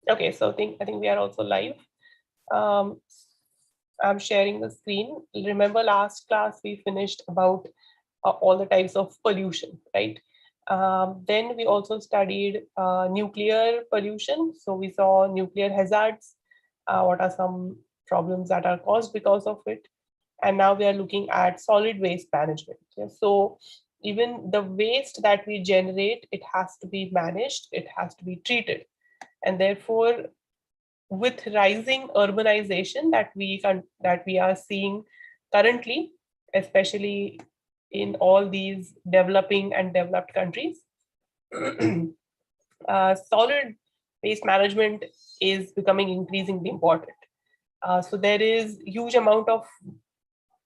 Okay, so I think we are also live. I'm sharing the screen. Remember last class we finished about all the types of pollution, right? Then we also studied nuclear pollution. So we saw nuclear hazards, what are some problems that are caused because of it. And now we are looking at solid waste management. Yeah, so even the waste that we generate, it has to be managed, it has to be treated. And therefore, with rising urbanization that we are seeing currently, especially in all these developing and developed countries, solid waste management is becoming increasingly important. So there is huge amount of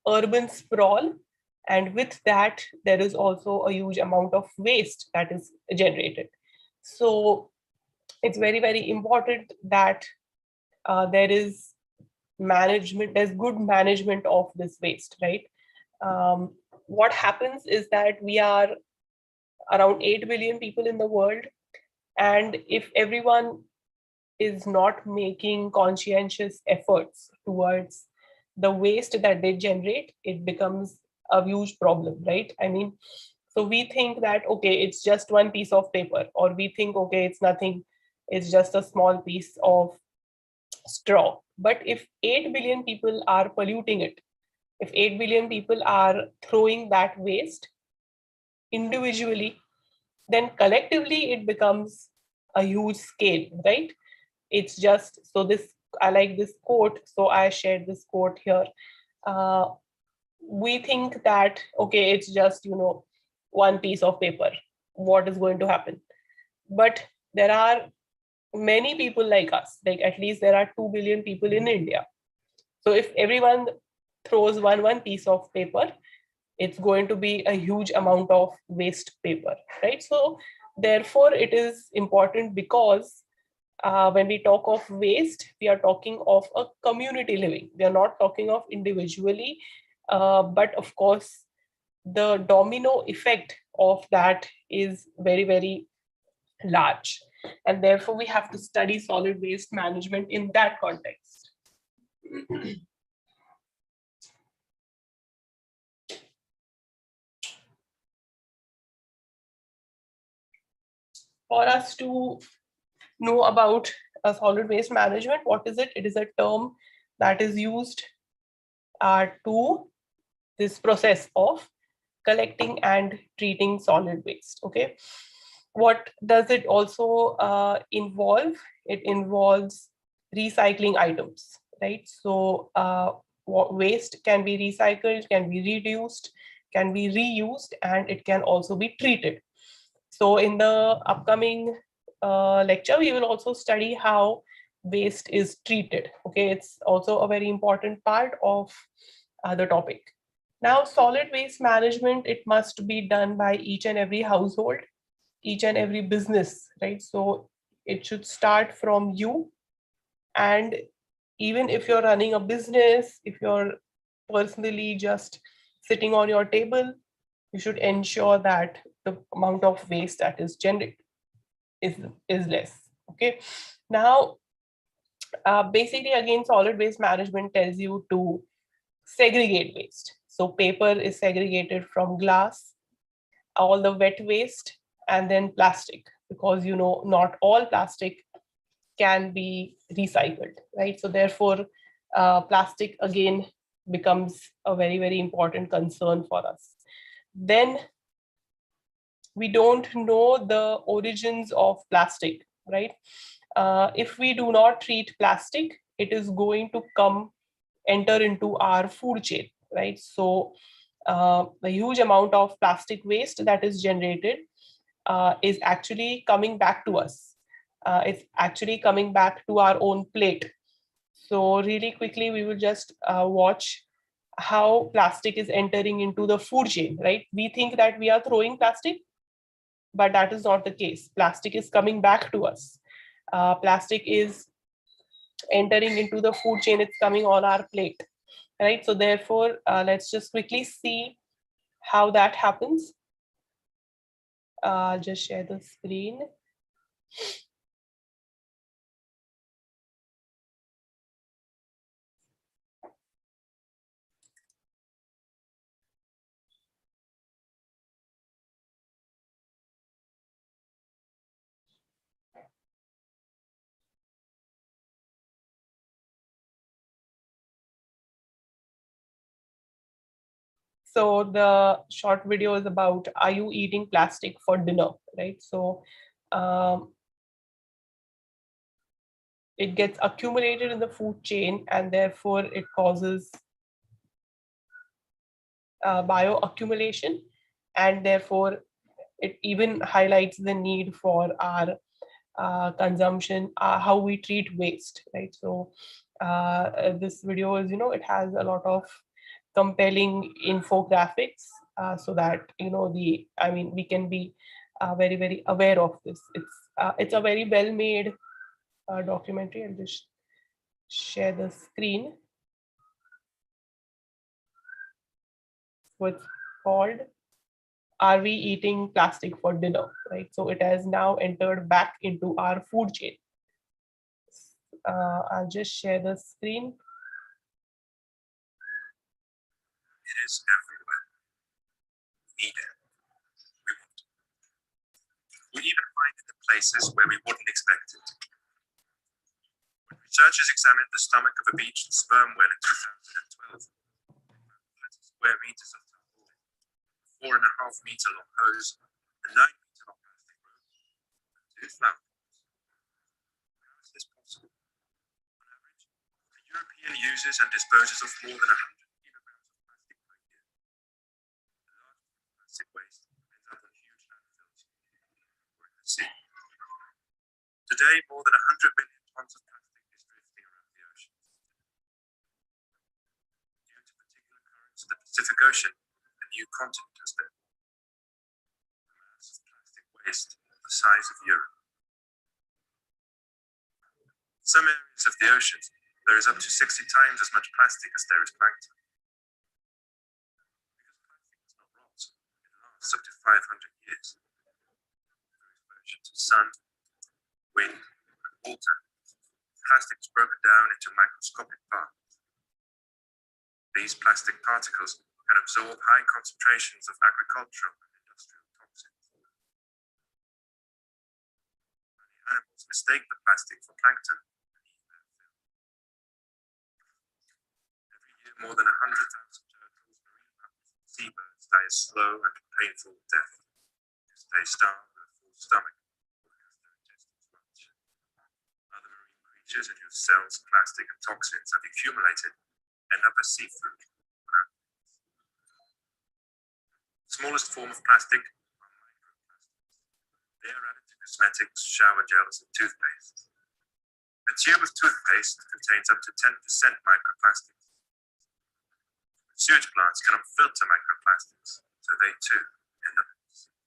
urban sprawl, and with that there is also a huge amount of waste that is generated. So it's very, very important that there is management, there's good management of this waste, right? What happens is that we are around 8 billion people in the world, and if everyone is not making conscientious efforts towards the waste that they generate, it becomes a huge problem, right? I mean, so we think that, okay, it's just one piece of paper, or we think, okay, it's nothing, it's just a small piece of straw. But if 8 billion people are polluting it, if 8 billion people are throwing that waste individually, then collectively it becomes a huge scale, right? It's just, so this, I like this quote, so I shared this quote here. We think that, okay, it's just, one piece of paper, what is going to happen? But there are many people like us, like at least there are 2 billion people in India. So if everyone throws one piece of paper, it's going to be a huge amount of waste paper, right? So therefore it is important, because when we talk of waste, we are talking of a community living. We are not talking of individually, but of course, the domino effect of that is very, very large. And therefore, we have to study solid waste management in that context. For us to know about solid waste management, what is it? It is a term that is used to this process of collecting and treating solid waste. Okay, what does it also involve? It involves recycling items, right? So waste can be recycled, can be reduced, can be reused, and it can also be treated. So in the upcoming lecture, we will also study how waste is treated. Okay, it's also a very important part of the topic. Now, solid waste management, it must be done by each and every household, each and every business, right? So it should start from you. And even if you're running a business, if you're personally just sitting on your table, you should ensure that the amount of waste that is generated is less. Okay. Now, basically, again, solid waste management tells you to segregate waste. So paper is segregated from glass, all the wet waste, and then plastic, because not all plastic can be recycled, right? So therefore, plastic again becomes a very, very important concern for us. Then we don't know the origins of plastic, right? If we do not treat plastic, it is going to enter into our food chain, right? So a huge amount of plastic waste that is generated is actually coming back to us. It's actually coming back to our own plate. So really quickly, we will just watch how plastic is entering into the food chain, right? We think that we are throwing plastic, but that is not the case. Plastic is coming back to us. Plastic is entering into the food chain, it's coming on our plate, right? So therefore, let's just quickly see how that happens. I'll just share the screen. So the short video is about, are you eating plastic for dinner, right? So it gets accumulated in the food chain, and therefore it causes bioaccumulation, and therefore it even highlights the need for our consumption, how we treat waste, right? So this video is, it has a lot of compelling infographics, so that we can be very, very aware of this. It's a very well made documentary. I'll just share the screen. So it's called "Are We Eating Plastic for Dinner?" Right? So it has now entered back into our food chain. I'll just share the screen. It is everywhere. We need it. We want it. We even find it in places where we wouldn't expect it. When researchers examined the stomach of a beached sperm whale in 2012, 30 square meters of tarpaulin, 4.5 meter long hose, a 9 meter long plastic rope, and 2 flower pots. How is this possible? On average, a European uses and disposes of more than 100 kilograms of plastic per year. The large plastic waste ends up on huge landfills or in the sea. Today, more than 100 million tons of plastic is drifting around the oceans. Due to particular currents of the Pacific Ocean, a new continent has been formed. A mass of plastic waste the size of Europe. In some areas of the oceans, there is up to 60 times as much plastic as there is plankton. Because plastic does not rot, it lasts up to 500 years. Through exposure to sun, wind, and water, plastic is broken down into microscopic parts. These plastic particles can absorb high concentrations of agricultural and industrial toxins. Many animals mistake the plastic for plankton and eat their fill. Every year, more than 100,000 turtles, marine mammals, and seabirds die a slow and painful death because they starve with a full stomach or because their intestines rupture. Other marine creatures in whose cells plastic and toxins have accumulated end up as seafood. The smallest form of plastic are microplastics. They are added to cosmetics, shower gels, and toothpaste. A tube of toothpaste contains up to 10% microplastics. Sewage plants cannot filter microplastics, so they too end up in the sea.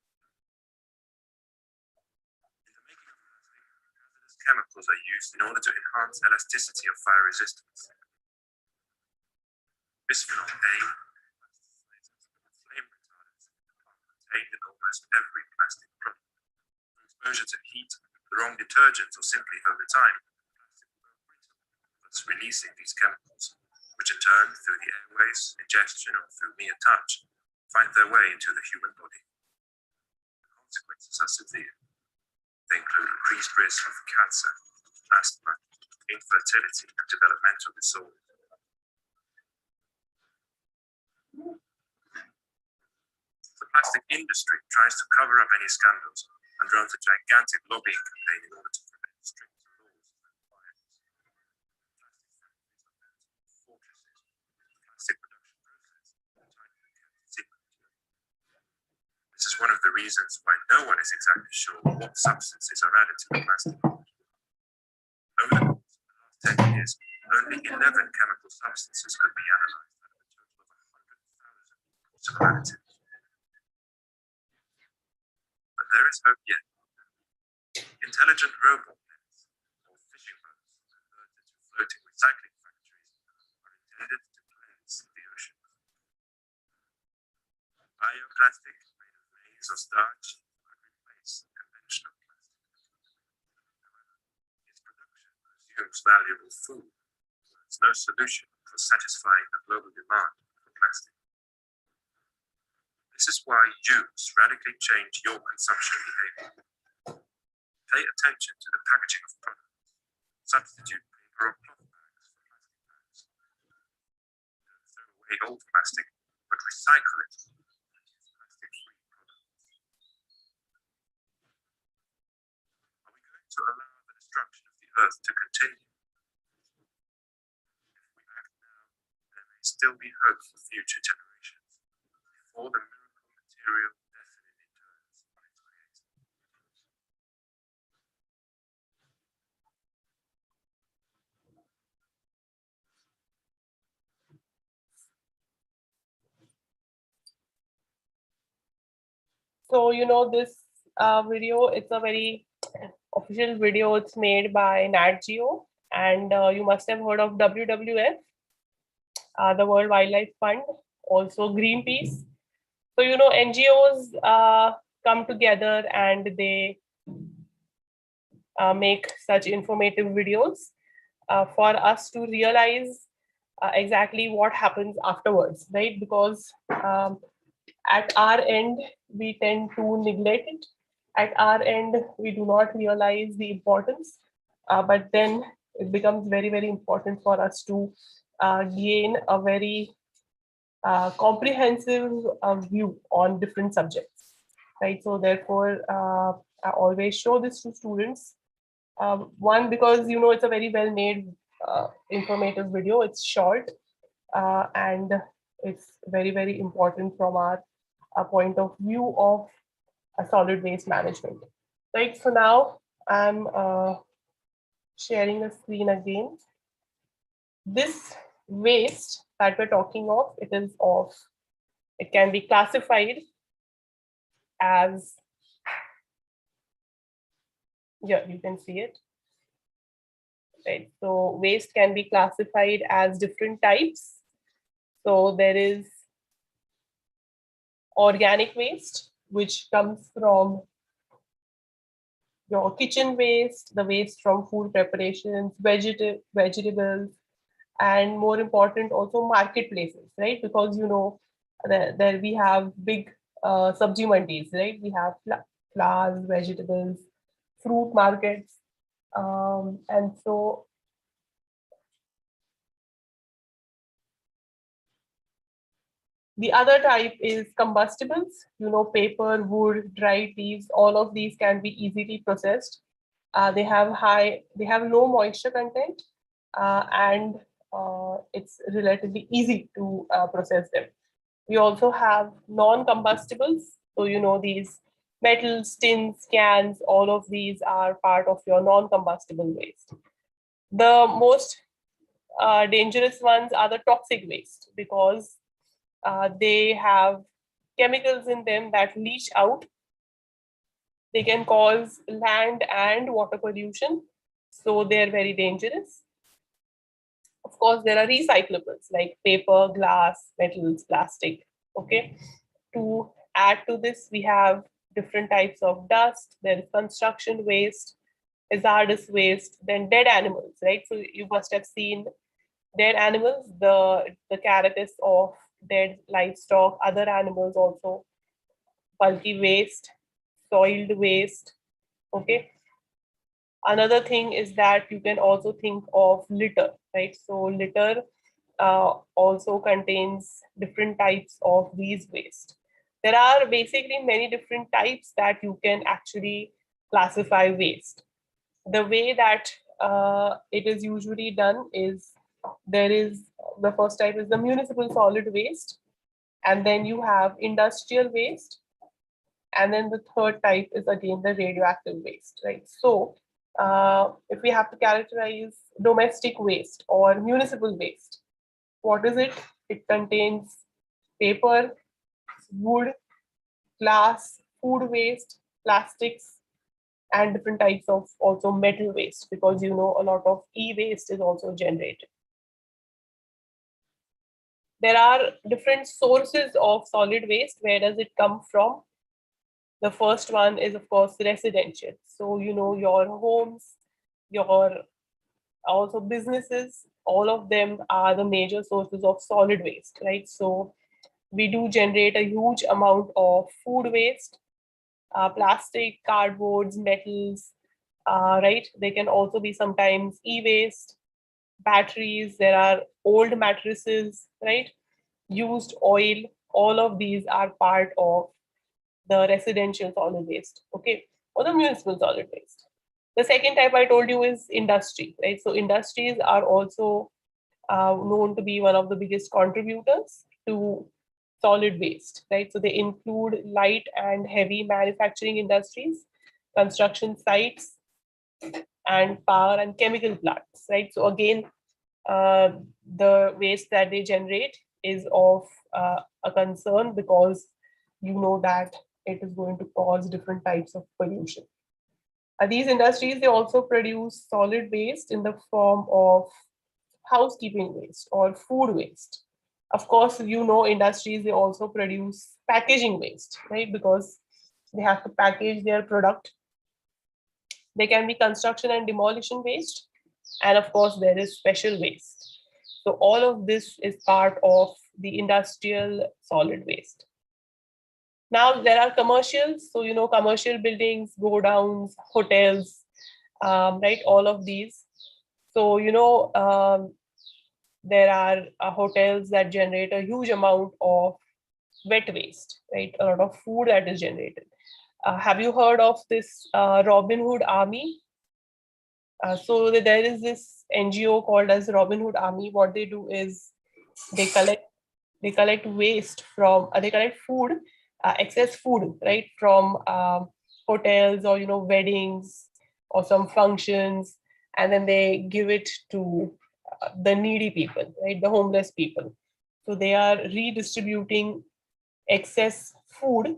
In the making of plastic, hazardous chemicals are used in order to enhance elasticity of fire resistance. Bisphenol A, flame retardants, are contained in almost every plastic product. Through exposure to heat, the wrong detergents, or simply over time, plastic will go brittle, thus releasing these chemicals, which in turn, through the airways, ingestion, or through mere touch, find their way into the human body. The consequences are severe. They include increased risk of cancer, asthma, infertility, and developmental disorders. The plastic industry tries to cover up any scandals and runs a gigantic lobbying campaign in order to prevent stricter laws and requirements. Plastic factories are built in fortresses, the plastic production process tightly kept secret. This is one of the reasons why no one is exactly sure what substances are added to the plastic. Over the course of the last 10 years, only 11 chemical substances could be analyzed out of a total of 100,000 possible additives. But there is hope yet. Intelligent robot nets, or fishing boats converted to floating recycling factories, are intended to cleanse the ocean. Bioplastic made of maize or starch could replace conventional plastic. However, its production consumes valuable food, so there's no solution for satisfying the global demand for plastic. This is why you must radically change your consumption behavior. Pay attention to the packaging of products. Substitute paper or cloth bags for plastic bags. Don't throw away old plastic, but recycle it and use plastic-free products? Are we going to allow the destruction of the earth to continue? If we act now, there may still be hope for future generations before the miracle material definitely turns on its creator. So, this video, it's a very official video. It's made by Nat Geo, and you must have heard of WWF, the World Wildlife Fund, also Greenpeace. So, NGOs come together and they make such informative videos for us to realize exactly what happens afterwards, right? Because at our end, we tend to neglect it. At our end, we do not realize the importance, but then it becomes very, very important for us to gain a very comprehensive view on different subjects, right? So therefore, I always show this to students. One, because it's a very well made informative video. It's short and it's very, very important from our point of view of solid waste management. Right, so now I'm sharing the screen again. This waste that we're talking of, it can be classified as, yeah, you can see it. Right, so waste can be classified as different types. So there is organic waste, which comes from your kitchen waste, the waste from food preparations, vegetables, and more important, also marketplaces, right? Because there we have big sabji mandis, right? We have flowers, vegetables, fruit markets, and so the other type is combustibles, paper, wood, dried leaves, all of these can be easily processed. They have low moisture content, and it's relatively easy to process them. We also have non-combustibles. So, these metals, tins, cans, all of these are part of your non-combustible waste. The most dangerous ones are the toxic waste, because they have chemicals in them that leach out. They can cause land and water pollution, so they're very dangerous. Of course, there are recyclables like paper, glass, metals, plastic. Okay. To add to this, we have different types of dust. There is construction waste, hazardous waste, then dead animals, right? So you must have seen dead animals, the carcass of dead livestock, other animals also, bulky waste, soiled waste. Okay. Another thing is that you can also think of litter, right? So litter also contains different types of these waste. There are basically many different types that you can actually classify waste. The way that it is usually done is, the first type is the municipal solid waste, and then you have industrial waste, and then the third type is again the radioactive waste, right? So if we have to characterize domestic waste or municipal waste, what is it? It contains paper, wood, glass, food waste, plastics, and different types of also metal waste, because a lot of e-waste is also generated. There are different sources of solid waste. Where does it come from? The first one is, of course, residential. So, your homes, your also businesses, all of them are the major sources of solid waste, right? So we do generate a huge amount of food waste, plastic, cardboards, metals, right? They can also be sometimes e-waste, batteries, there are old mattresses, right? Used oil, all of these are part of the residential solid waste, okay, or the municipal solid waste. The second type I told you is industry, right? So industries are also known to be one of the biggest contributors to solid waste, right? So they include light and heavy manufacturing industries, construction sites, and power and chemical plants, right? So again, the waste that they generate is of a concern because you know that it is going to cause different types of pollution. These industries, they also produce solid waste in the form of housekeeping waste or food waste. Of course, you know, industries, they also produce packaging waste, right? Because they have to package their product. There can be construction and demolition waste. And of course, there is special waste. So all of this is part of the industrial solid waste. Now there are commercials. So, you know, commercial buildings, godowns, hotels, right? All of these. So, you know, there are hotels that generate a huge amount of wet waste, right? A lot of food that is generated. Have you heard of this Robin Hood Army? So there is this NGO called as Robin Hood Army. What they do is they collect waste from they collect food, excess food, right, from hotels or, you know, weddings or some functions, and then they give it to the needy people, right, the homeless people. So they are redistributing excess food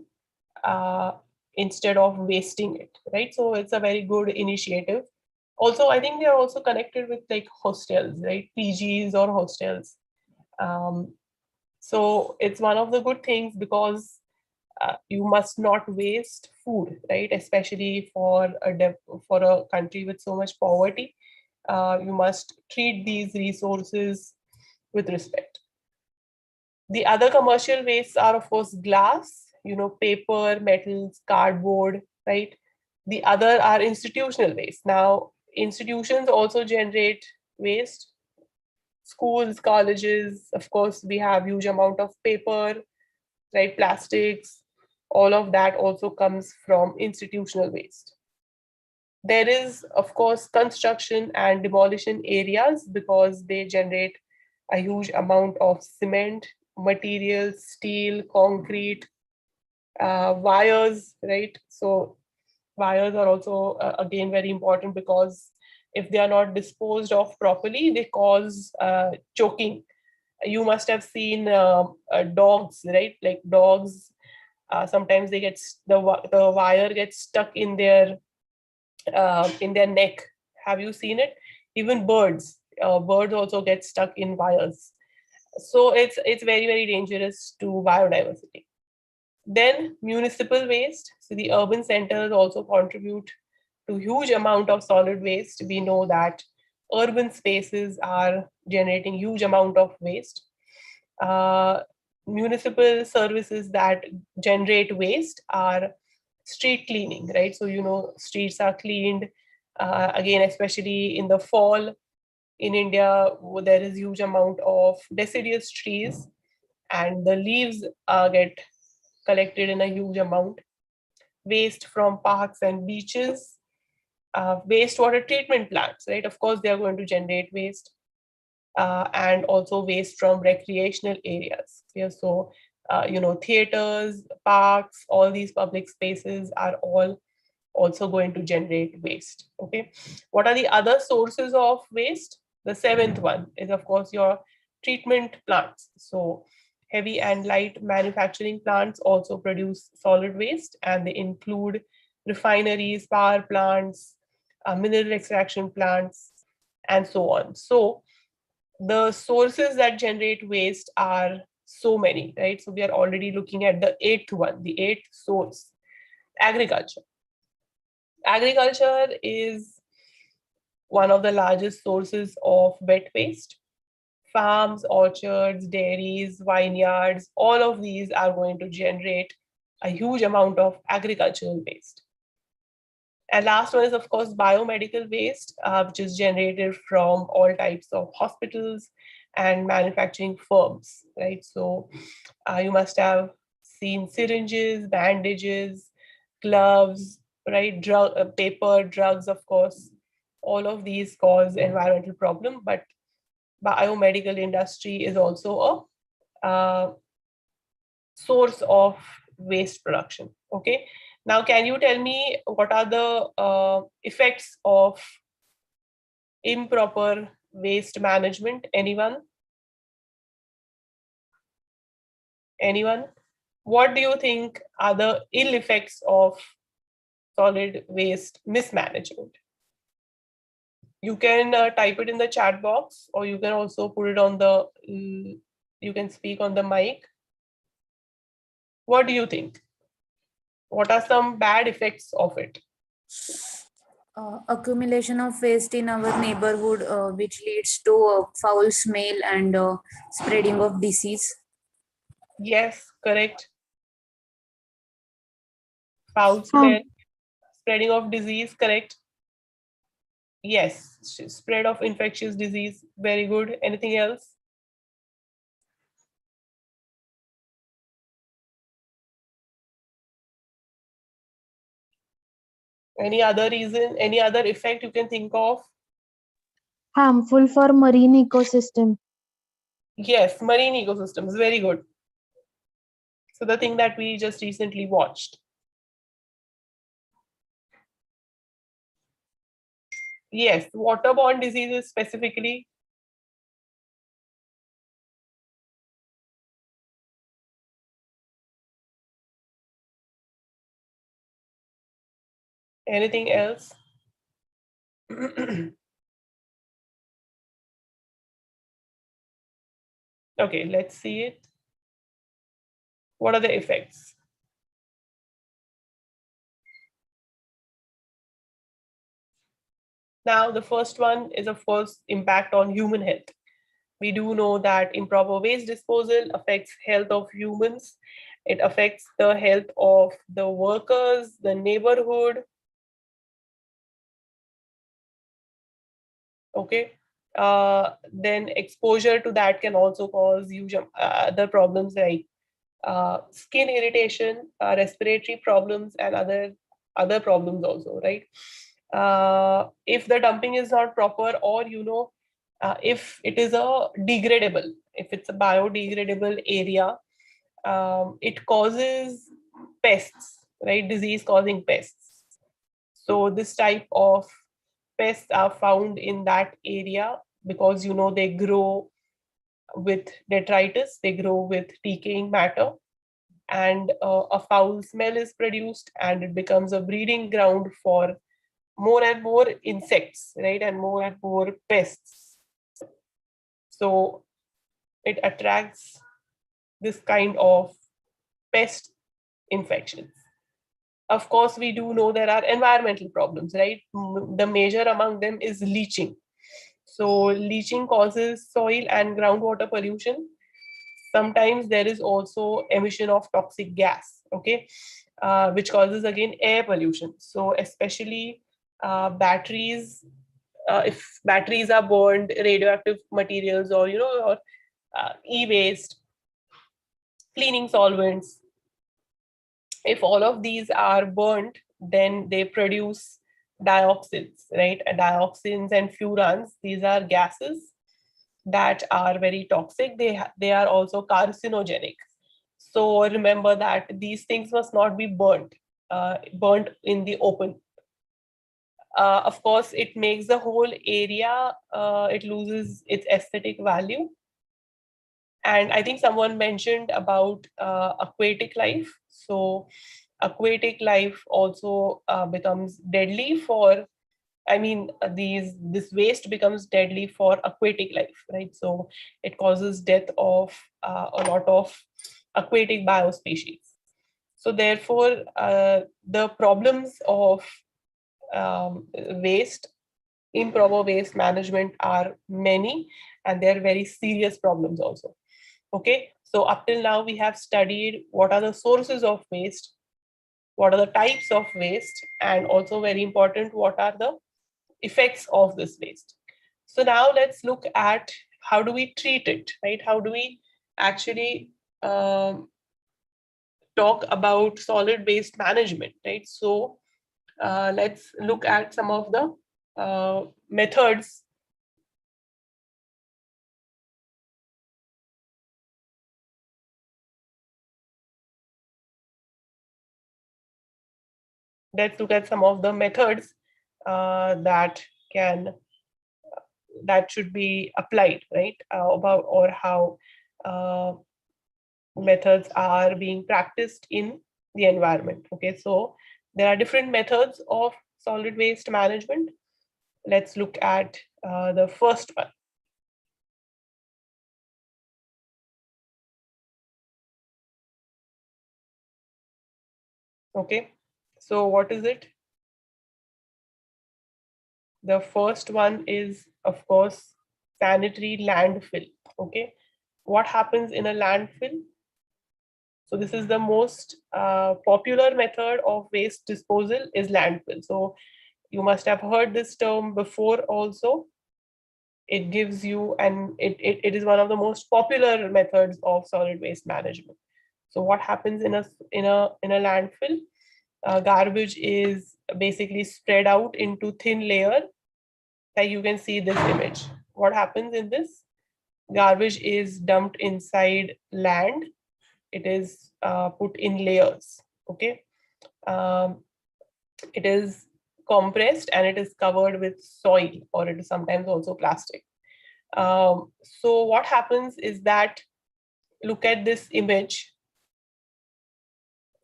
uh, instead of wasting it, right? So it's a very good initiative. Also, I think they are also connected with like hostels, right? PGs or hostels. So it's one of the good things because you must not waste food, right? Especially for for a country with so much poverty, you must treat these resources with respect. The other commercial wastes are, of course, glass, you know, paper, metals, cardboard, right? The other are institutional waste. Now, institutions also generate waste. Schools, colleges, of course, we have huge amount of paper, right? Plastics, all of that also comes from institutional waste. There is, of course, construction and demolition areas because they generate a huge amount of cement, materials, steel, concrete, wires, right? So wires are also, again, very important because if they are not disposed of properly, they cause choking. You must have seen dogs, right? Like dogs, sometimes they get the wire gets stuck in their neck. Have you seen it? Even birds, birds also get stuck in wires. So it's very, very dangerous to biodiversity. Then municipal waste. So the urban centers also contribute to huge amount of solid waste. We know that urban spaces are generating huge amount of waste. Municipal services that generate waste are street cleaning, right? So, you know, streets are cleaned, again, especially in the fall. In India, there is huge amount of deciduous trees and the leaves get collected in a huge amount. Waste from parks and beaches, wastewater treatment plants, right? Of course, they are going to generate waste. And also waste from recreational areas. Yeah, so, you know, theaters, parks, all these public spaces are all also going to generate waste. Okay. What are the other sources of waste? The seventh one is, of course, your treatment plants. So heavy and light manufacturing plants also produce solid waste, and they include refineries, power plants, mineral extraction plants, and so on. So the sources that generate waste are so many, right? So we are already looking at the eighth one, the eighth source, agriculture. Agriculture is one of the largest sources of wet waste. Farms, orchards, dairies, vineyards, all of these are going to generate a huge amount of agricultural waste. And last one is, of course, biomedical waste, which is generated from all types of hospitals and manufacturing firms, right? So you must have seen syringes, bandages, gloves, right? Paper, drugs, of course. All of these cause environmental problem, but biomedical industry is also a source of waste production. Okay. Now, can you tell me what are the effects of improper waste management? Anyone? Anyone? What do you think are the ill effects of solid waste mismanagement? You can type it in the chat box, or you can also put it on the, you can speak on the mic. What do you think? What are some bad effects of it? Accumulation of waste in our neighborhood, which leads to foul smell and spreading of disease. Yes, correct. Foul smell, spreading of disease, correct. Yes, spread of infectious disease, very good. Anything else? Any other reason, any other effect you can think of? Harmful for marine ecosystem. Yes, marine ecosystems, very good. So the thing that we just recently watched. Yes, waterborne diseases specifically. Anything else? Okay, let's see it. What are the effects? Now, the first one is, of course, impact on human health. We do know that improper waste disposal affects health of humans. It affects the health of the workers, the neighborhood. Okay. Then exposure to that can also cause huge other problems like skin irritation, respiratory problems, and other problems also, right? If the dumping is not proper, or if it is a degradable, if it's a biodegradable area, it causes pests, right? Disease causing pests. So this type of pests are found in that area because they grow with detritus, they grow with decaying matter, and a foul smell is produced, and it becomes a breeding ground for more and more insects, right? And more pests. So it attracts this kind of pest infections. Of course, we do know there are environmental problems, right? The major among them is leaching. So leaching causes soil and groundwater pollution. Sometimes there is also emission of toxic gas, okay, which causes again air pollution. So especially batteries, if batteries are burned, radioactive materials, or e-waste, cleaning solvents, if all of these are burnt, then they produce dioxins, right? Dioxins and furans, these are gases that are very toxic. They are also carcinogenic. So remember that these things must not be burnt in the open. Of course, it makes the whole area, it loses its aesthetic value. And I think someone mentioned about aquatic life. So aquatic life also becomes deadly for, this waste becomes deadly for aquatic life, right? So it causes death of a lot of aquatic biospecies. So therefore, the problems of waste, improper waste management are many, and they're very serious problems also. Okay, so up till now we have studied what are the sources of waste, what are the types of waste, and also very important, what are the effects of this waste. So now let's look at how do we treat it, right? How do we actually talk about solid waste management, right? So let's look at some of the methods. Let's look at some of the methods that should be applied, right? About or how methods are being practiced in the environment. Okay, so there are different methods of solid waste management. Let's look at the first one. Okay, so what is it? The first one is, of course, sanitary landfill. Okay, what happens in a landfill? So this is the most popular method of waste disposal is landfill. So you must have heard this term before also. It gives you, and it is one of the most popular methods of solid waste management. So what happens in a landfill? Garbage is basically spread out into thin layer. Like you can see this image. What happens in this? Garbage is dumped inside land. It is put in layers. Okay. It is compressed and it is covered with soil, or it is sometimes also plastic. So what happens is that, look at this image.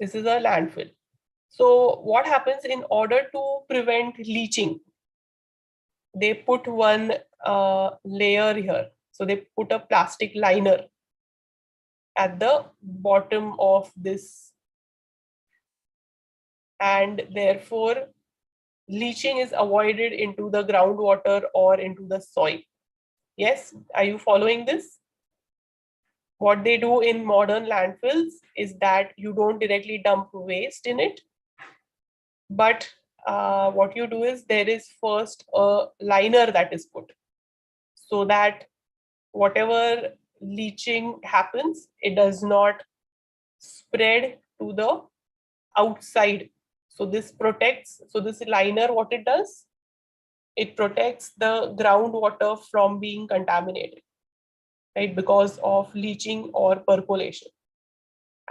This is a landfill. So what happens in order to prevent leaching? They put one layer here. So they put a plastic liner at the bottom of this, and therefore leaching is avoided into the groundwater or into the soil. Yes, are you following this? What they do in modern landfills is that you don't directly dump waste in it, but what you do is there is first a liner that is put, so that whatever leaching happens, it does not spread to the outside. So this protects, so this liner, what it does, it protects the groundwater from being contaminated, right, because of leaching or percolation.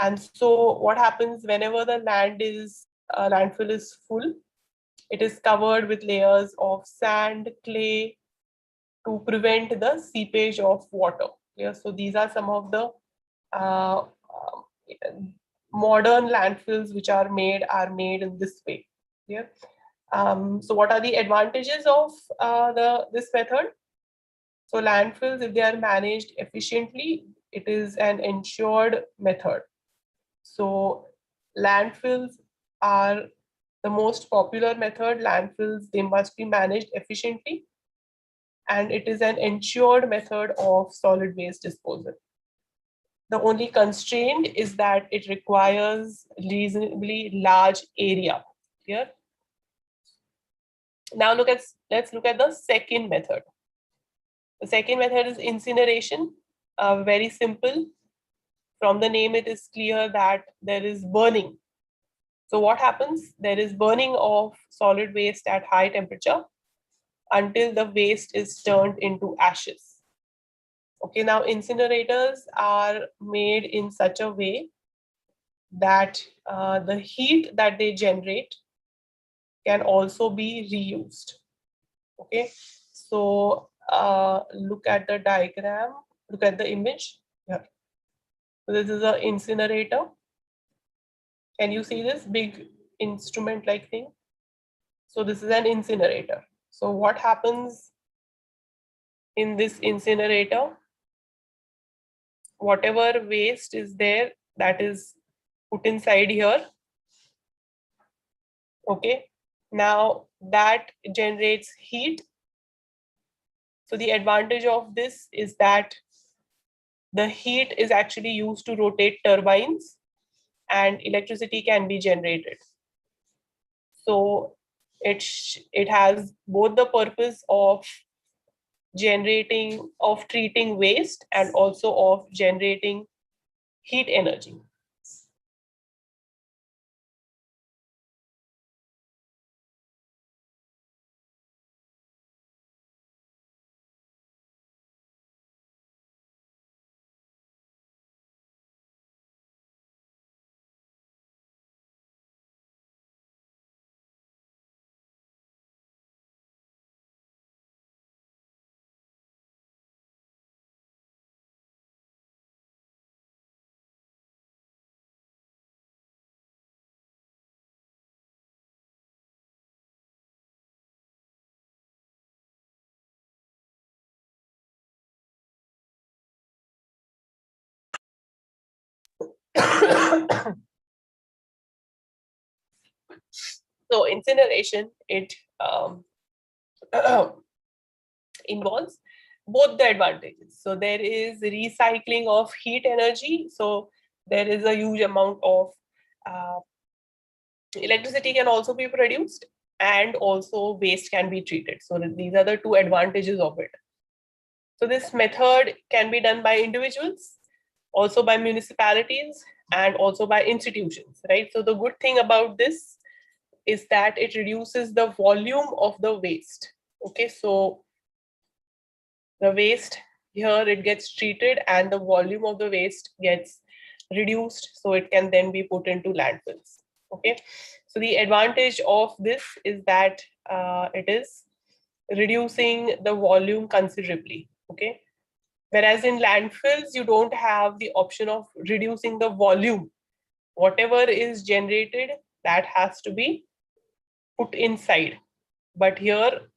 And so what happens whenever the landfill is full, it is covered with layers of sand, clay, to prevent the seepage of water. Yeah, so these are some of the modern landfills which are made in this way. Yeah. So what are the advantages of this method? So landfills, if they are managed efficiently, it is an ensured method. So landfills are the most popular method. Landfills, they must be managed efficiently, and it is an ensured method of solid waste disposal. The only constraint is that it requires reasonably large area. Here. Now let's look at the second method. The second method is incineration. Very simple. From the name, it is clear that there is burning. So what happens? There is burning of solid waste at high temperature until the waste is turned into ashes. Okay, now incinerators are made in such a way that the heat that they generate can also be reused. Okay, so look at the diagram, look at the image here. So this is an incinerator. Can you see this big instrument like thing? So this is an incinerator. So what happens in this incinerator? Whatever waste is there, that is put inside here. Okay, now that generates heat. So the advantage of this is that the heat is actually used to rotate turbines and electricity can be generated. So it has both the purpose of treating waste and also of generating heat energy. So incineration, it involves both the advantages. So there is recycling of heat energy. So there is a huge amount of electricity can also be produced, and also waste can be treated. So these are the two advantages of it. So this method can be done by individuals, also by municipalities, and also by institutions, right? So the good thing about this is that it reduces the volume of the waste. Okay, so the waste here, it gets treated and the volume of the waste gets reduced, so it can then be put into landfills. Okay, so the advantage of this is that it is reducing the volume considerably. Okay, whereas in landfills, you don't have the option of reducing the volume. Whatever is generated, that has to be put inside. But here,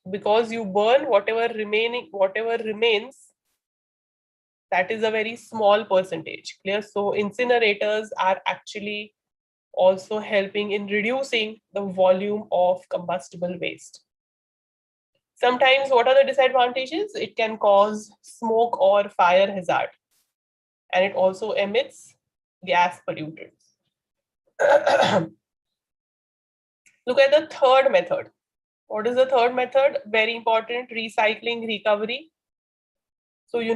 because you burn whatever remains, that is a very small percentage. Clear? So incinerators are actually also helping in reducing the volume of combustible waste. Sometimes, what are the disadvantages? It can cause smoke or fire hazard, and it also emits gas pollutants. Look at the third method. What is the third method? Very important, recycling recovery. So, you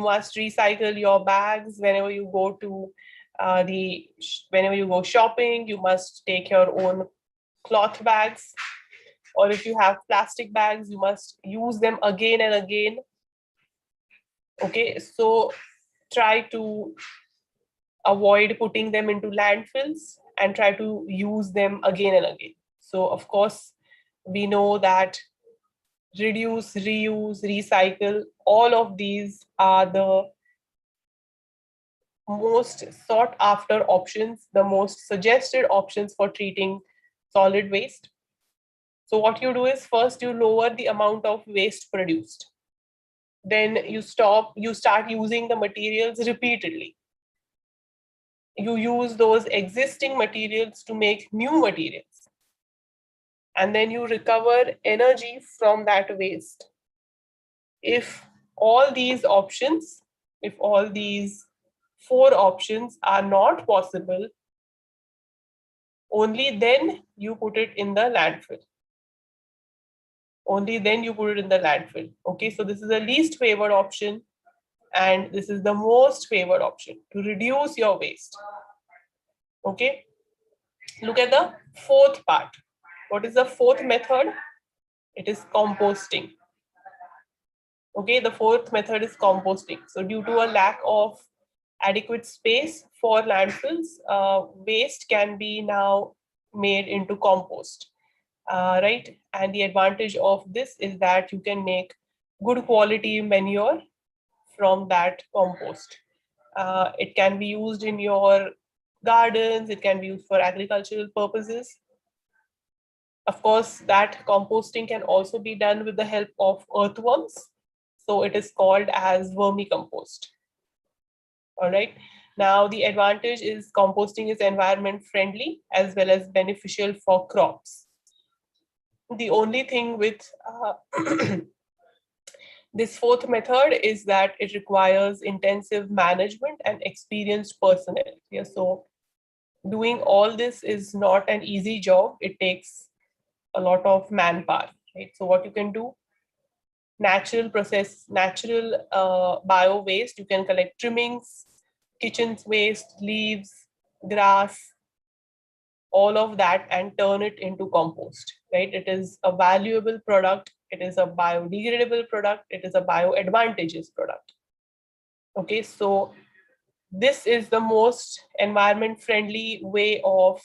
must recycle your bags whenever you go to whenever you go shopping. You must take your own cloth bags, or if you have plastic bags, you must use them again and again. Okay, so try to avoid putting them into landfills and try to use them again and again. So of course, we know that reduce, reuse, recycle, all of these are the most sought after options, the most suggested options for treating solid waste. So what you do is, first you lower the amount of waste produced. Then you start using the materials repeatedly. You use those existing materials to make new materials. And then you recover energy from that waste. If all these 4 options are not possible, only then you put it in the landfill. Okay, so this is the least favored option, and this is the most favored option to reduce your waste. Okay, look at the fourth part. What is the fourth method? It is composting. Okay, the fourth method is composting. So due to a lack of adequate space for landfills, waste can be now made into compost, right? And the advantage of this is that you can make good quality manure from that compost. It can be used in your gardens, it can be used for agricultural purposes. Of course, that composting can also be done with the help of earthworms. So it is called as vermicompost. All right. Now, the advantage is composting is environment friendly as well as beneficial for crops. The only thing with this fourth method is that it requires intensive management and experienced personnel. Yeah, so doing all this is not an easy job. It takes a lot of manpower, right? So what you can do, natural process, natural bio waste. You can collect trimmings, kitchen waste, leaves, grass, all of that, and turn it into compost, right? It is a valuable product. It is a biodegradable product. It is a bioadvantageous product. Okay, so this is the most environment friendly way of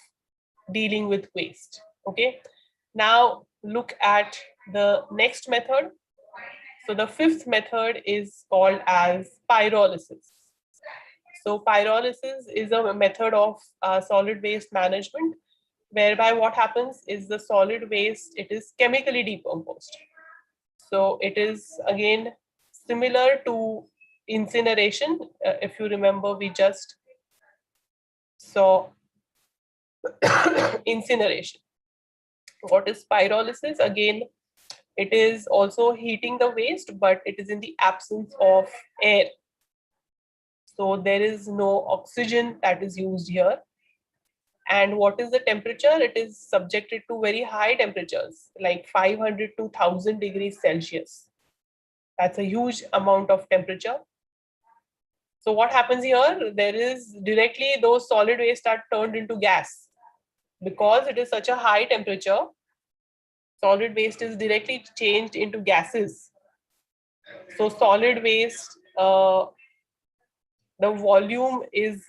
dealing with waste. Okay, now look at the next method. So the fifth method is called as pyrolysis. So pyrolysis is a method of solid waste management, whereby what happens is the solid waste, it is chemically decomposed. So it is again similar to incineration. If you remember, we just saw incineration. What is pyrolysis? Again, it is also heating the waste, but it is in the absence of air. So there is no oxygen that is used here. And what is the temperature? It is subjected to very high temperatures, like 500 to 1000 degrees Celsius. That's a huge amount of temperature. So what happens here? There is directly those solid waste are turned into gas. Because it is such a high temperature, solid waste is directly changed into gases. So solid waste, the volume is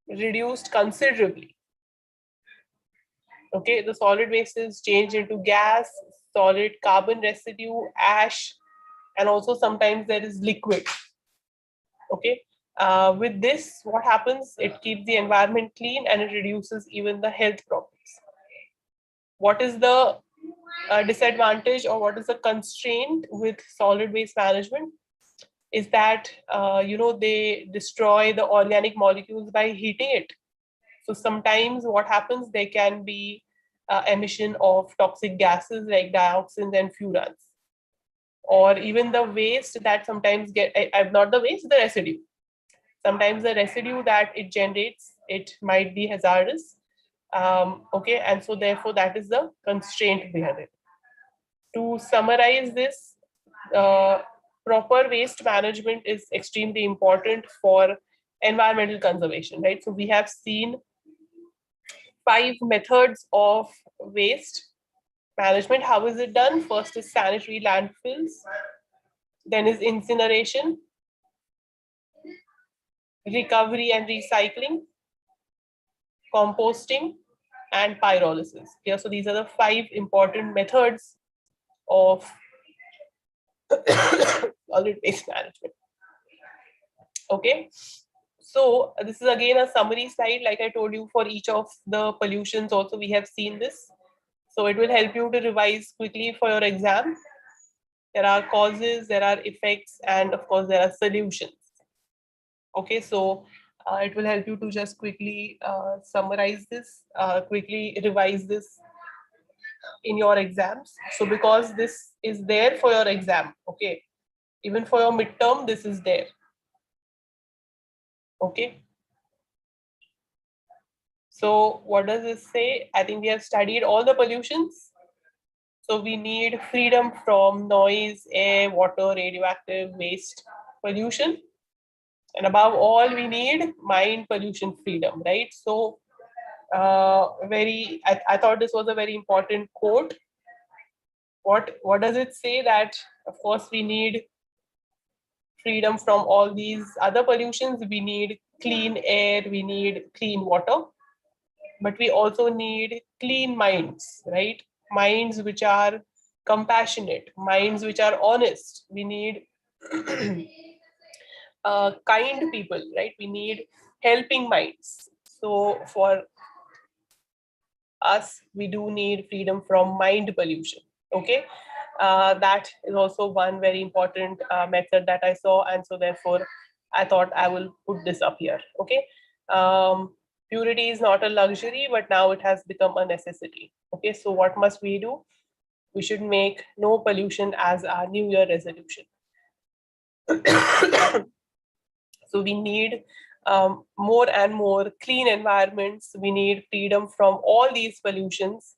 reduced considerably. Okay, the solid waste is changed into gas, solid carbon residue, ash, and also sometimes there is liquid. Okay, with this, what happens? It keeps the environment clean and it reduces even the health problems. What is the disadvantage or what is the constraint with solid waste management? Is that they destroy the organic molecules by heating it. So sometimes what happens, there can be emission of toxic gases like dioxins and furans, or even the waste that sometimes not the waste, the residue. Sometimes the residue that it generates, it might be hazardous. Okay, and so therefore that is the constraint behind it. To summarize this, proper waste management is extremely important for environmental conservation, right? So we have seen 5 methods of waste management. How is it done? First is sanitary landfills, then is incineration, recovery and recycling, composting, and pyrolysis. Yeah, so these are the 5 important methods of solid waste management. Okay, so this is again a summary slide. Like I told you, for each of the pollutions also we have seen this. So it will help you to revise quickly for your exam. There are causes, there are effects, and of course there are solutions. Okay, so it will help you to just quickly summarize this, quickly revise this in your exams. So because this is there for your exam, okay, even for your midterm, this is there. Okay. So what does this say? I think we have studied all the pollutions. So we need freedom from noise, air, water, radioactive waste, pollution. And above all, we need mind pollution freedom, right? So I thought this was a very important quote. What does it say? That of course we need freedom from all these other pollutions. We need clean air, we need clean water, but we also need clean minds, right? Minds which are compassionate, minds which are honest. We need kind people, right? We need helping minds. So for us, we do need freedom from mind pollution. Okay, that is also one very important method that I saw, and so therefore I thought I will put this up here. Okay, purity is not a luxury, but now it has become a necessity. Okay, so what must we do? We should make no pollution as our New Year resolution. So we need more and more clean environments. We need freedom from all these pollutions.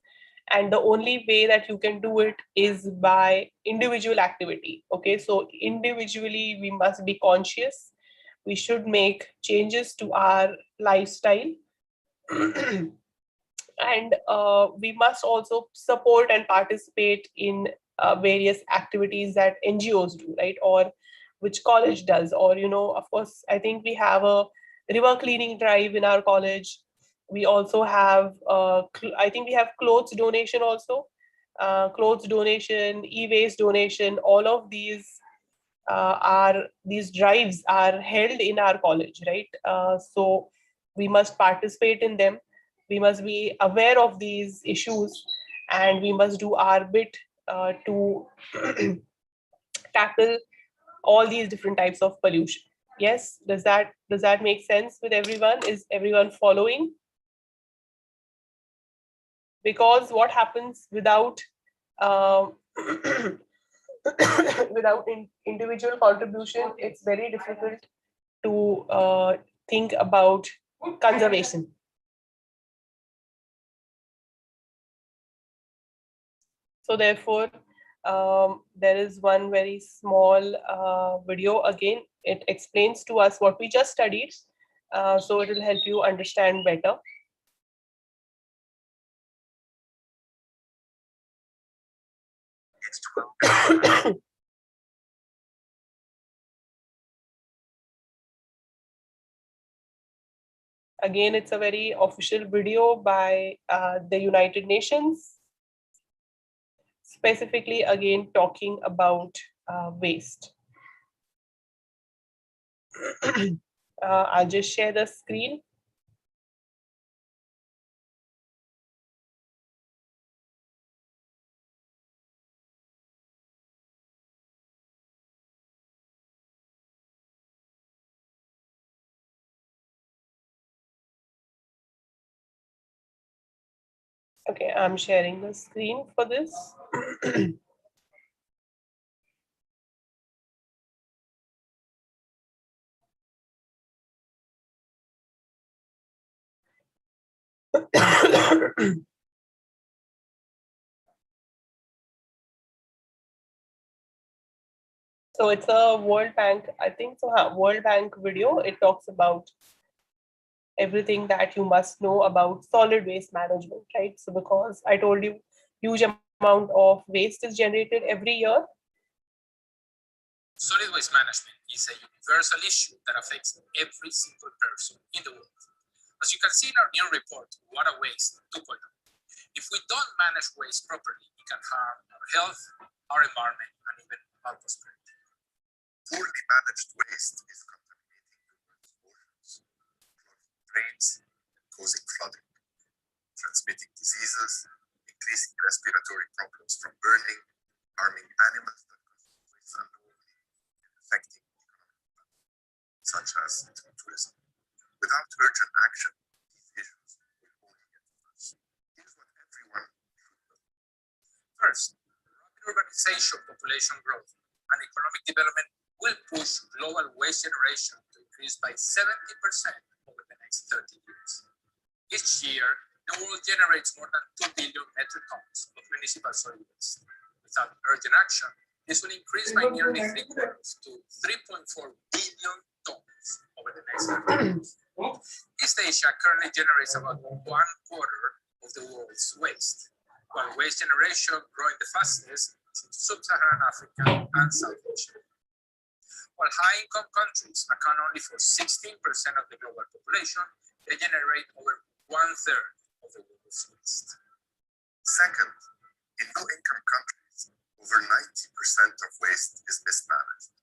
and the only way that you can do it is by individual activity. Okay, so individually we must be conscious. We should make changes to our lifestyle. And we must also support and participate in various activities that NGOs do, right? Or which college does, or, you know, of course, I think we have a river cleaning drive in our college. We also have, I think we have clothes donation also, clothes donation, e-waste donation. All of these these drives are held in our college, right? So we must participate in them. We must be aware of these issues, and we must do our bit to tackle all these different types of pollution. Yes, does that make sense with everyone? Is everyone following? Because what happens without without individual contribution, it's very difficult to think about conservation. So therefore, there is one very small video. Again, it explains to us what we just studied. So it will help you understand better. It's 12. Again, it's a very official video by the United Nations, specifically again talking about waste. I'll just share the screen. Okay, I'm sharing the screen for this. So it's a World Bank, I think so, World Bank video. It talks about everything that you must know about solid waste management, right? So because I told you, huge amount of waste is generated every year. Solid waste management is a universal issue that affects every single person in the world. As you can see in our new report, Water Waste 2.0, if we don't manage waste properly, it can harm our health, our environment, and even our prosperity. Poorly managed waste is contaminating the world's oceans, clogging drains, and causing flooding, transmitting diseases, increasing respiratory problems from burning, harming animals that consume waste unknowingly, and affecting economic development, such as tourism. Without urgent action, these issues will only get worse. Here's what everyone should know. First, rapid urbanization, population growth, and economic development will push global waste generation to increase by 70% over the next 30 years. Each year, the world generates more than 2 billion metric tons of municipal solid waste. Without urgent action, this will increase by nearly 3/4 to 3.4 billion tons over the next 30 years. East Asia currently generates about 1/4 of the world's waste, while waste generation growing the fastest is in sub-Saharan Africa and South Asia. While high-income countries account only for 16% of the global population, they generate over 1/3 of the world's waste. Second, in low-income countries, over 90% of waste is mismanaged.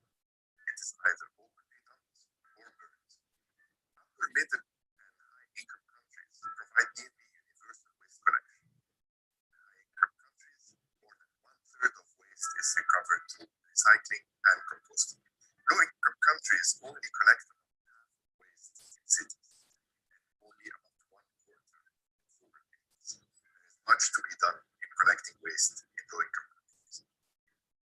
It is either openly dumped or burned. Upper middle and high-income countries provide nearly universal waste collection. In high-income countries, more than 1/3 of waste is recovered through recycling and composting. Low-income countries only collect about half of waste in cities, and only about 1/4 in rural areas. There is much to be done in collecting waste in low-income countries.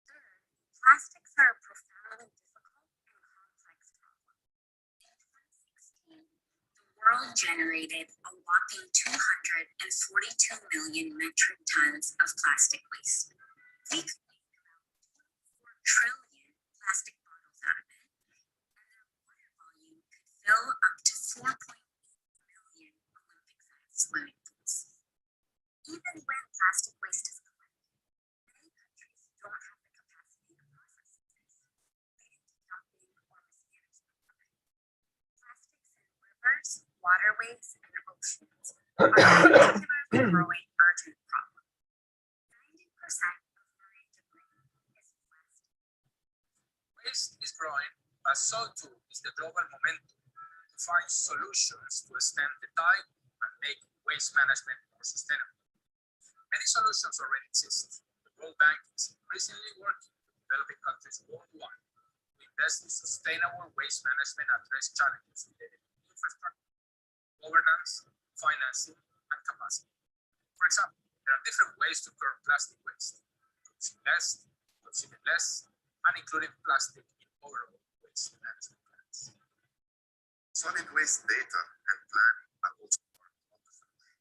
Third, plastics are a profoundly difficult and complex problem. In 2016, the world generated a whopping 242 million metric tons of plastic waste. We could make about 4 trillion plastic bottles out of it, and their water volume could fill up to 4.8 million Olympic-sized swimming pools. Even when plastic waste is collected, many countries don't have the capacity to process this, leading to dumping or mismanagement of it. Plastics in rivers, waterways, and oceans are a particularly growing urgent problem. 90% of marine debris is plastic. Waste is growing, but so too is the global momentum to find solutions to stem the tide and make waste management more sustainable. Many solutions already exist. The World Bank is increasingly working with developing countries worldwide to invest in sustainable waste management and address challenges related to infrastructure, governance, financing, and capacity. For example, there are different ways to curb plastic waste: producing less, consuming less, and including plastic in overall waste management plans. Solid waste data and planning are also part of the solution.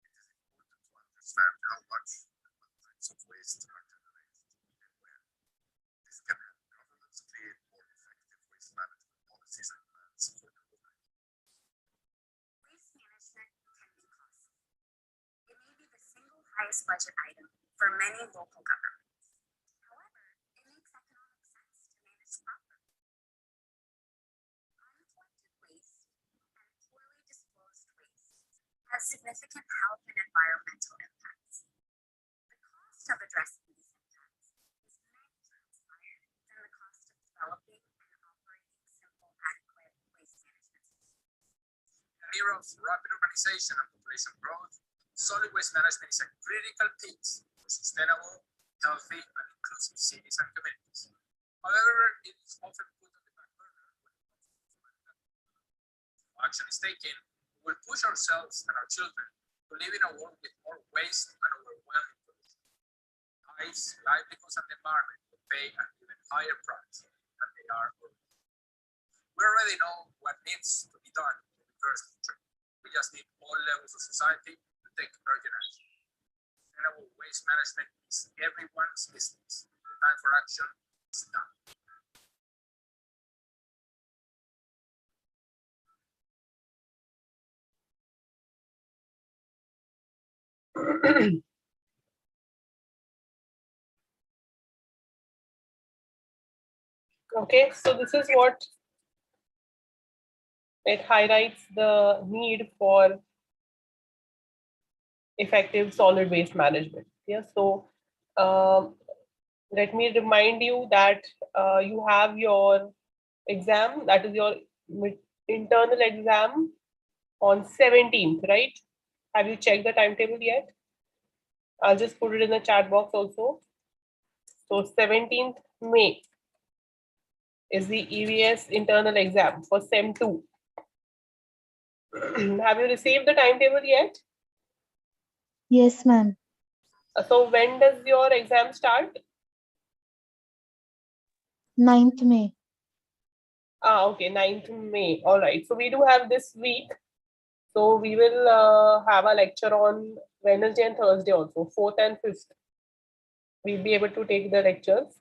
It is important to understand how much and what types of waste are generated and where. This can help governments create more effective waste management policies and plans for the whole life. Waste management can be costly. It may be the single highest budget item for many local governments. However, it makes economic sense to manage properly. Uncollected waste and poorly disposed waste has significant health and environmental impacts. The cost of addressing these impacts is many times higher than the cost of developing and operating simple, adequate waste management systems. In an era of rapid urbanization and population growth, solid waste management is a critical piece for sustainable, healthy, and inclusive cities and communities. However, it is often put on the back burner when it comes to human health. If action is taken, we will push ourselves and our children to live in a world with more waste and overwhelming pollution. Lives, livelihoods, and the environment will pay an even higher price than they are already. We already know what needs to be done to reverse the trend. We just need all levels of society to take urgent action. Sustainable waste management is everyone's business. The time for action is now. Okay, so this is what it highlights the need for effective solid waste management. Yeah, so let me remind you that you have your exam, that is your internal exam on 17th, right? Have you checked the timetable yet? I'll just put it in the chat box also. So 17th May is the EVS internal exam for Sem 2. Have you received the timetable yet? Yes, ma'am. So when does your exam start? 9th May. Okay, 9th May. All right. So we do have this week. So we will have a lecture on Wednesday and Thursday also, 4th and 5th. We'll be able to take the lectures.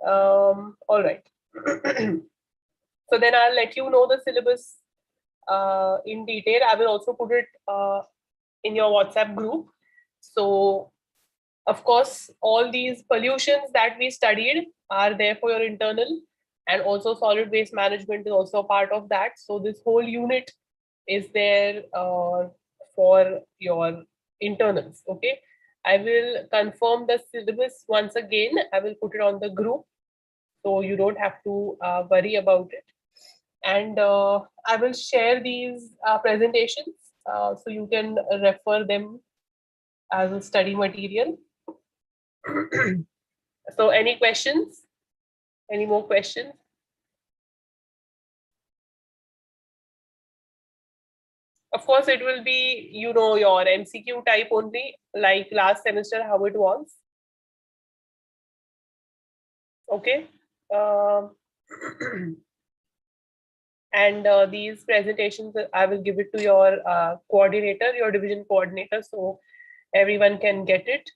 All right. So then I'll let you know the syllabus in detail. I will also put it in your WhatsApp group. So of course, all these pollutions that we studied are there for your internal, and also solid waste management is also a part of that. So this whole unit is there for your internals. Okay, I will confirm the syllabus once again. I will put it on the group, so you don't have to worry about it. And I will share these presentations so you can refer them as a study material. So any questions? Any more questions? Of course, it will be, you know, your MCQ type only, like last semester, how it was. Okay. And these presentations, I will give it to your coordinator, your division coordinator, so everyone can get it.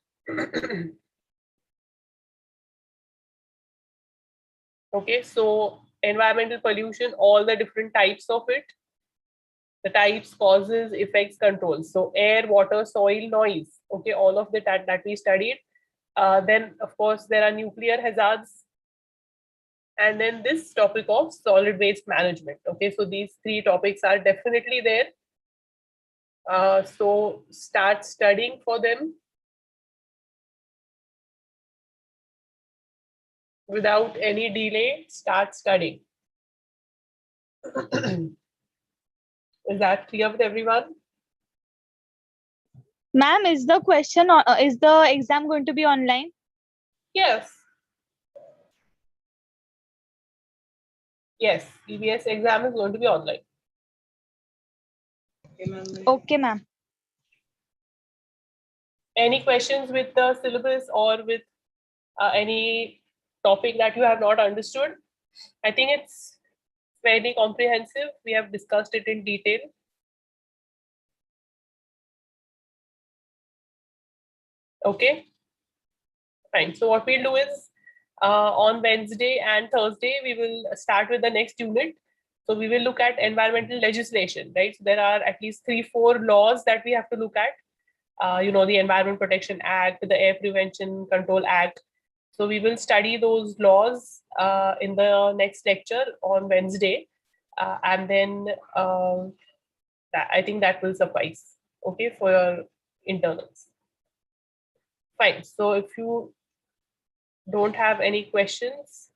Okay, so environmental pollution, all the different types of it, the types, causes, effects, controls. So air, water, soil, noise. Okay, all of that we studied. Then, of course, there are nuclear hazards. And then this topic of solid waste management. Okay, so these three topics are definitely there. So start studying for them without any delay. Start studying. Is that clear with everyone? Ma'am, is the exam going to be online? Yes. Yes, EVS exam is going to be online. Okay, ma'am. Any questions with the syllabus or with any topic that you have not understood? I think it's fairly comprehensive. We have discussed it in detail. Okay, fine. So what we'll do is on Wednesday and Thursday, we will start with the next unit. So we will look at environmental legislation, right? So there are at least 3-4 laws that we have to look at. The Environment Protection Act, the Air Prevention Control Act. So we will study those laws in the next lecture on Wednesday. And then I think that will suffice, okay, for your internals. Fine. So if you don't have any questions,